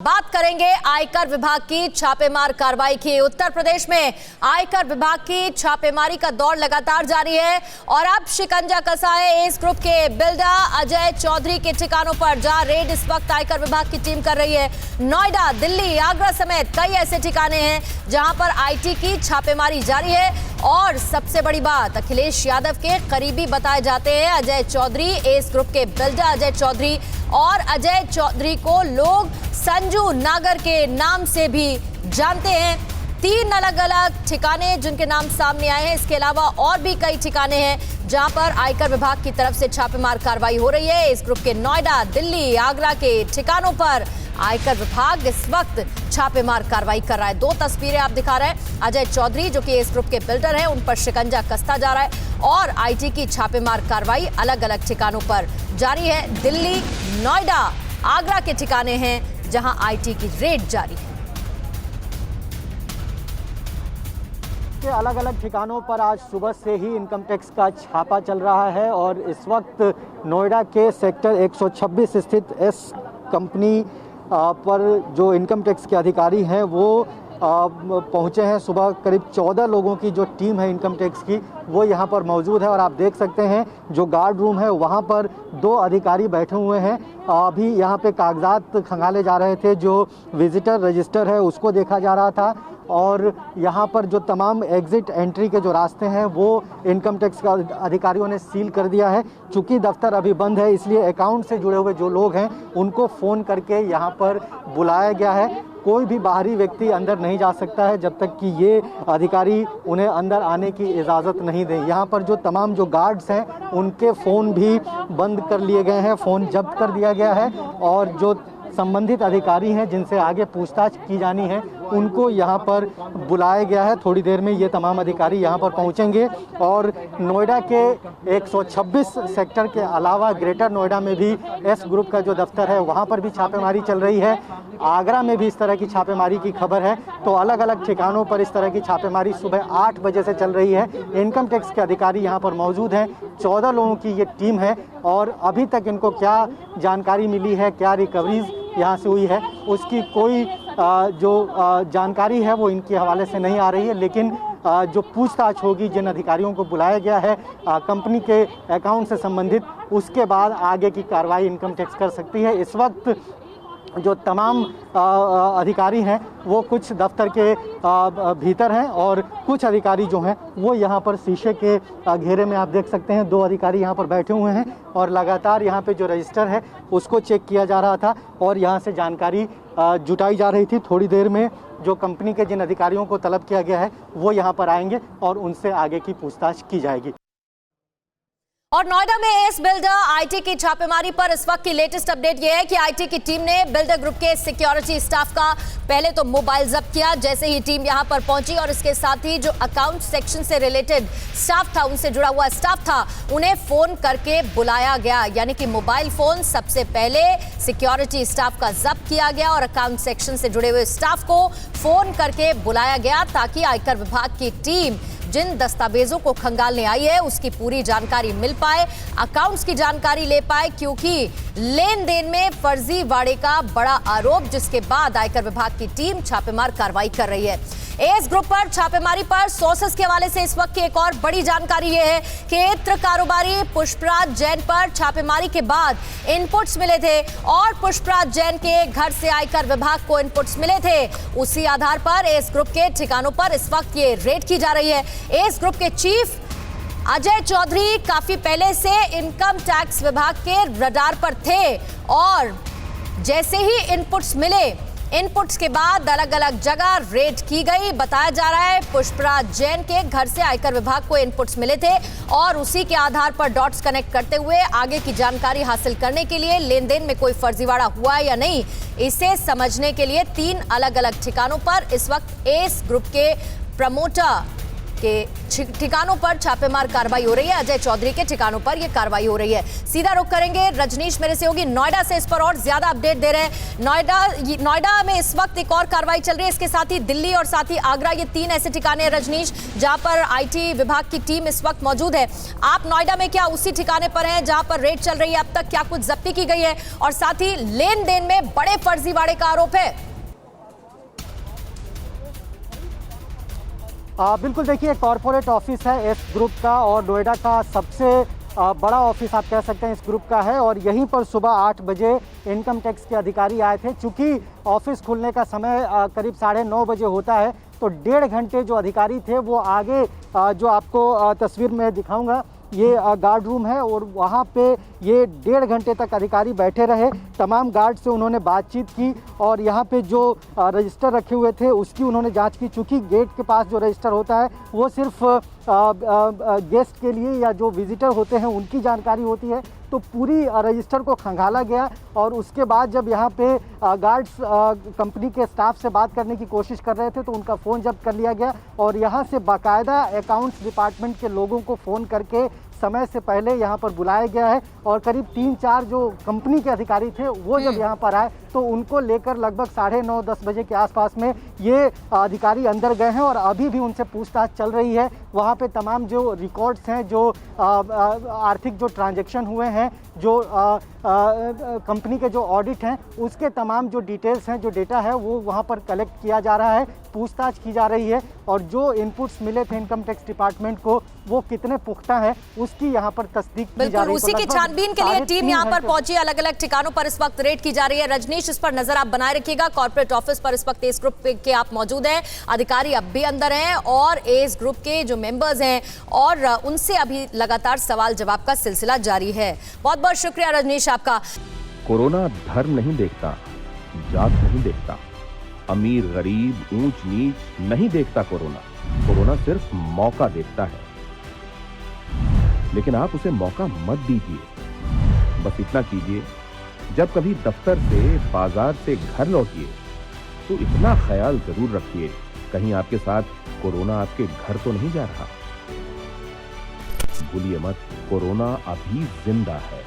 बात करेंगे आयकर विभाग की छापेमार कार्रवाई की। उत्तर प्रदेश में आयकर विभाग की छापेमारी का दौर लगातार जारी है और अब शिकंजा कसा है एस ग्रुप के बिल्डर अजय चौधरी के ठिकानों पर, जहां रेड इस वक्त आयकर विभाग की टीम कर रही है। नोएडा, दिल्ली, आगरा समेत कई ऐसे ठिकाने हैं जहां पर आईटी की छापेमारी जारी है। और सबसे बड़ी बात, अखिलेश यादव के करीबी बताए जाते हैं अजय चौधरी, एस ग्रुप के बिल्डर अजय चौधरी। और अजय चौधरी को लोग संजू नागर के नाम से भी जानते हैं। 3 अलग अलग ठिकाने जिनके नाम सामने आए हैं। इसके अलावा और भी कई ठिकाने हैं जहां पर आयकर विभाग की तरफ से छापेमार कार्रवाई हो रही है। इस ग्रुप के नोएडा, दिल्ली, आगरा के ठिकानों पर आयकर विभाग इस वक्त छापेमार कार्रवाई कर रहा है। 2 तस्वीरें आप दिखा रहे हैं। अजय चौधरी जो कि इस ग्रुप के बिल्डर हैं, उन पर शिकंजा कसता जा रहा है और आईटी की छापेमार कार्रवाई अलग अलग ठिकानों पर जारी है। दिल्ली, नोएडा, आगरा के ठिकाने हैं जहां आईटी की रेड जारी है। के अलग अलग ठिकानों पर आज सुबह से ही इनकम टैक्स का छापा चल रहा है और इस वक्त नोएडा के सेक्टर 126 स्थित एस कंपनी पर जो इनकम टैक्स के अधिकारी हैं वो पहुंचे हैं। सुबह करीब 14 लोगों की जो टीम है इनकम टैक्स की वो यहाँ पर मौजूद है और आप देख सकते हैं जो गार्ड रूम है वहाँ पर 2 अधिकारी बैठे हुए हैं। अभी यहाँ पे कागजात खंगाले जा रहे थे, जो विजिटर रजिस्टर है उसको देखा जा रहा था और यहाँ पर जो तमाम एग्जिट एंट्री के जो रास्ते हैं वो इनकम टैक्स का अधिकारियों ने सील कर दिया है। चूँकि दफ्तर अभी बंद है इसलिए अकाउंट से जुड़े हुए जो लोग हैं उनको फ़ोन करके यहाँ पर बुलाया गया है। कोई भी बाहरी व्यक्ति अंदर नहीं जा सकता है जब तक कि ये अधिकारी उन्हें अंदर आने की इजाज़त नहीं दें। यहाँ पर जो तमाम जो गार्ड्स हैं उनके फ़ोन भी बंद कर लिए गए हैं, फ़ोन जब्त कर दिया गया है और जो संबंधित अधिकारी हैं जिनसे आगे पूछताछ की जानी है उनको यहाँ पर बुलाया गया है। थोड़ी देर में ये तमाम अधिकारी यहाँ पर पहुँचेंगे और नोएडा के 126 सेक्टर के अलावा ग्रेटर नोएडा में भी एस ग्रुप का जो दफ्तर है वहाँ पर भी छापेमारी चल रही है। आगरा में भी इस तरह की छापेमारी की खबर है। तो अलग अलग ठिकानों पर इस तरह की छापेमारी सुबह 8 बजे से चल रही है। इनकम टैक्स के अधिकारी यहाँ पर मौजूद हैं। 14 लोगों की ये टीम है और अभी तक इनको क्या जानकारी मिली है, क्या रिकवरीज यहाँ से हुई है, उसकी कोई जो जानकारी है वो इनके हवाले से नहीं आ रही है। लेकिन जो पूछताछ होगी जिन अधिकारियों को बुलाया गया है कंपनी के अकाउंट से संबंधित, उसके बाद आगे की कार्रवाई इनकम टैक्स कर सकती है। इस वक्त जो तमाम अधिकारी हैं वो कुछ दफ्तर के भीतर हैं और कुछ अधिकारी जो हैं वो यहाँ पर शीशे के घेरे में आप देख सकते हैं 2 अधिकारी यहाँ पर बैठे हुए हैं और लगातार यहाँ पे जो रजिस्टर है उसको चेक किया जा रहा था और यहाँ से जानकारी जुटाई जा रही थी। थोड़ी देर में जो कंपनी के जिन अधिकारियों को तलब किया गया है वो यहाँ पर आएंगे और उनसे आगे की पूछताछ की जाएगी। और नोएडा में एस बिल्डर आईटी की छापेमारी पर इस वक्त की लेटेस्ट अपडेट यह है कि आईटी की टीम ने बिल्डर ग्रुप के सिक्योरिटी स्टाफ का पहले तो मोबाइल जब्त किया जैसे ही टीम यहां पर पहुंची और इसके साथ ही जो अकाउंट सेक्शन से रिलेटेड स्टाफ था, उनसे जुड़ा हुआ स्टाफ था, उन्हें फोन करके बुलाया गया। यानी कि मोबाइल फोन सबसे पहले सिक्योरिटी स्टाफ का जब्त किया गया और अकाउंट सेक्शन से जुड़े हुए स्टाफ को फोन करके बुलाया गया ताकि आयकर विभाग की टीम जिन दस्तावेजों को खंगालने आई है उसकी पूरी जानकारी मिल पाए, अकाउंट्स की जानकारी ले पाए, क्योंकि लेन देन में फर्जीवाड़े का बड़ा आरोप, जिसके बाद आयकर विभाग की टीम छापेमार कार्रवाई कर रही है। एस ग्रुप पर छापेमारी पर सोर्सेस के हवाले से इस वक्त की एक और बड़ी जानकारी यह है कि इत्र कारोबारी पुष्पराज जैन पर छापेमारी के बाद इनपुट्स मिले थे और पुष्पराज जैन के घर से आयकर विभाग को इनपुट्स मिले थे। उसी आधार पर एस ग्रुप के ठिकानों पर इस वक्त ये रेड की जा रही है। एस ग्रुप के चीफ अजय चौधरी काफी पहले से इनकम टैक्स विभाग के रडार पर थे और जैसे ही इनपुट्स मिले, इनपुट्स के बाद अलग अलग जगह रेड की गई। बताया जा रहा है पुष्पराज जैन के घर से आयकर विभाग को इनपुट्स मिले थे और उसी के आधार पर डॉट्स कनेक्ट करते हुए आगे की जानकारी हासिल करने के लिए लेन देन में कोई फर्जीवाड़ा हुआ है या नहीं, इसे समझने के लिए 3 अलग अलग ठिकानों पर इस वक्त एस ग्रुप के प्रमोटर के ठिकानों पर छापेमार कार्रवाई हो रही है। अजय चौधरी के ठिकानों पर यह कार्रवाई हो रही है। सीधा रुख करेंगे रजनीश मेरे सहयोगी नोएडा से, इस पर और ज्यादा अपडेट दे रहे हैं। नोएडा में इस वक्त एक और कार्रवाई चल रही है, इसके साथ ही दिल्ली और साथ ही आगरा, ये 3 ऐसे ठिकाने हैं रजनीश जहां पर आईटी विभाग की टीम इस वक्त मौजूद है। आप नोएडा में क्या उसी ठिकाने पर हैं जहां पर रेड चल रही है? अब तक क्या कुछ जब्ती की गई है? और साथ ही लेन देन में बड़े फर्जीवाड़े का आरोप है। बिल्कुल, देखिए कॉरपोरेट ऑफिस है एस ग्रुप का और नोएडा का सबसे बड़ा ऑफिस आप कह सकते हैं इस ग्रुप का है। और यहीं पर सुबह 8 बजे इनकम टैक्स के अधिकारी आए थे। चूंकि ऑफिस खुलने का समय करीब 9:30 बजे होता है, तो 1.5 घंटे जो अधिकारी थे वो आगे जो आपको तस्वीर में दिखाऊंगा, ये गार्ड रूम है और वहाँ पे ये 1.5 घंटे तक अधिकारी बैठे रहे। तमाम गार्ड से उन्होंने बातचीत की और यहाँ पे जो रजिस्टर रखे हुए थे उसकी उन्होंने जांच की। चूँकि गेट के पास जो रजिस्टर होता है वो सिर्फ गेस्ट के लिए या जो विजिटर होते हैं उनकी जानकारी होती है, तो पूरी रजिस्टर को खंगाला गया। और उसके बाद जब यहाँ पे गार्ड्स कंपनी के स्टाफ से बात करने की कोशिश कर रहे थे तो उनका फ़ोन जब्त कर लिया गया और यहाँ से बाकायदा अकाउंट्स डिपार्टमेंट के लोगों को फ़ोन करके समय से पहले यहाँ पर बुलाया गया है। और करीब 3-4 जो कंपनी के अधिकारी थे वो जब यहाँ पर आए तो उनको लेकर लगभग 9:30-10 बजे के आसपास में ये अधिकारी अंदर गए हैं और अभी भी उनसे पूछताछ चल रही है। वहाँ पे तमाम जो रिकॉर्ड्स हैं, जो आर्थिक जो ट्रांजैक्शन हुए हैं, जो कंपनी के जो ऑडिट हैं, उसके तमाम जो डिटेल्स हैं, जो डेटा है वो वहाँ पर कलेक्ट किया जा रहा है, पूछताछ की जा रही है। और जो इनपुट्स मिले थे इनकम टैक्स डिपार्टमेंट को वो कितने पुख्ता है उसकी यहाँ पर तस्दीक की जा रही है। उसी की छानबीन के लिए टीम यहाँ पर पहुंची, अलग अलग ठिकानों पर इस वक्त रेड की जा रही है। रजनीश, इस पर नजर आप बनाए रखिएगा। कॉर्पोरेट ऑफिस पर इस वक्त एस ग्रुप के आप मौजूद हैं, अधिकारी अब भी अंदर हैं और एस ग्रुप के जो मेंबर्स हैं और उनसे अभी लगातार सवाल जवाब का सिलसिला जारी है। बहुत बहुत शुक्रिया रजनीश आपका। कोरोना धर्म नहीं देखता, जात नहीं देखता, अमीर गरीब ऊंच नीच नहीं देखता। कोरोना सिर्फ मौका देखता है, लेकिन आप उसे मौका मत दीजिए। बस इतना कीजिए, जब कभी दफ्तर से बाजार से घर लौटिए तो इतना ख्याल जरूर रखिए कहीं आपके साथ कोरोना आपके घर तो नहीं जा रहा। भूलिए मत, कोरोना अभी जिंदा है।